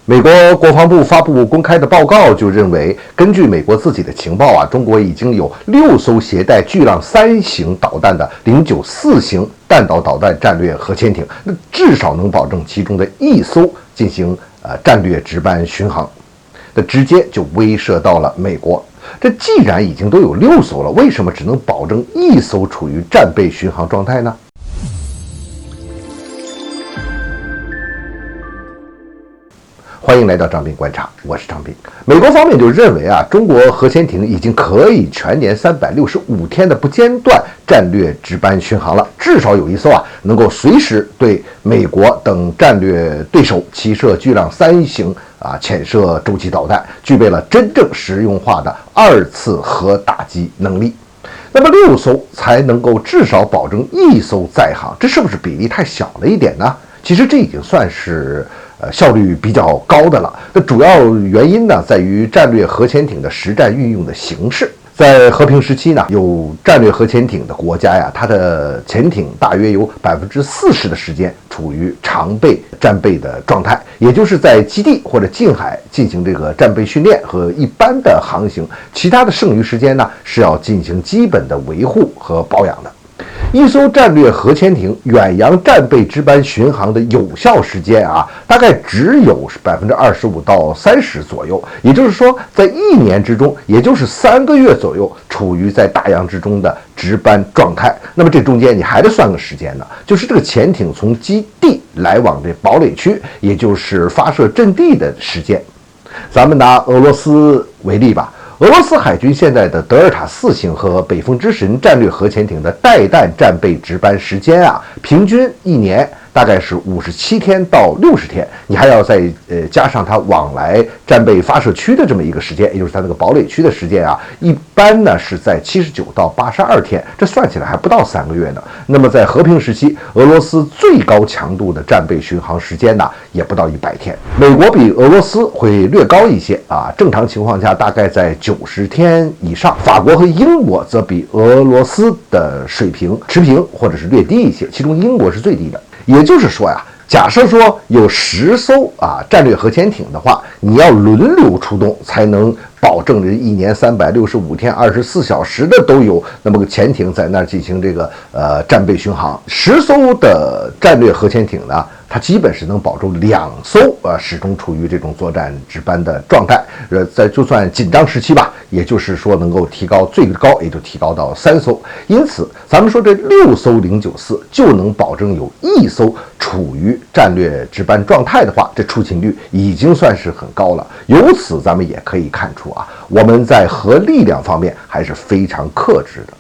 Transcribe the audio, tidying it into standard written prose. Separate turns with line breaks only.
美国国防部发布公开的报告就认为，根据美国自己的情报中国已经有6艘携带巨浪3型导弹的094型弹道导弹战略核潜艇，那至少能保证其中的1艘进行战略值班巡航，那直接就威慑到了美国。这既然已经都有6艘了，为什么只能保证1艘处于战备巡航状态呢？欢迎来到张斌观察，我是张斌。美国方面就认为中国核潜艇已经可以全年365天的不间断战略值班巡航了，至少有1艘能够随时对美国等战略对手齐射巨浪3型潜射洲际导弹，具备了真正实用化的2次核打击能力。那么6艘才能够至少保证1艘在航，这是不是比例太小了一点呢？其实这已经算是效率比较高的了。那主要原因呢，在于战略核潜艇的实战运用的形式。在和平时期呢，有战略核潜艇的国家它的潜艇大约有40%的时间处于常备战备的状态，也就是在基地或者近海进行这个战备训练和一般的航行，其他的剩余时间呢是要进行基本的维护和保养的。1艘战略核潜艇远洋战备值班巡航的有效时间大概只有25%到30%左右，也就是说，在1年之中，也就是3个月左右，处于在大洋之中的值班状态。那么这中间你还得算个时间呢，就是这个潜艇从基地来往这堡垒区，也就是发射阵地的时间。咱们拿俄罗斯为例吧。俄罗斯海军现在的德尔塔4型和北风之神战略核潜艇的带弹战备值班时间平均1年大概是57天到60天，你还要再加上它往来战备发射区的这么一个时间，也就是它那个堡垒区的时间一般呢是在79到82天，这算起来还不到3个月呢。那么在和平时期，俄罗斯最高强度的战备巡航时间也不到100天。美国比俄罗斯会略高一些正常情况下大概在90天以上。法国和英国则比俄罗斯的水平持平或者是略低一些，其中英国是最低的。也就是说假设说有10艘战略核潜艇的话，你要轮流出动才能保证这1年365天24小时的都有那么个潜艇在那儿进行这个战备巡航。10艘的战略核潜艇呢，它基本是能保证2艘始终处于这种作战值班的状态。在就算紧张时期吧，也就是说能够提高最高也就提高到3艘。因此咱们说这6艘094就能保证有1艘处于战略值班状态的话，这出勤率已经算是很高了。由此咱们也可以看出我们在核力量方面还是非常克制的。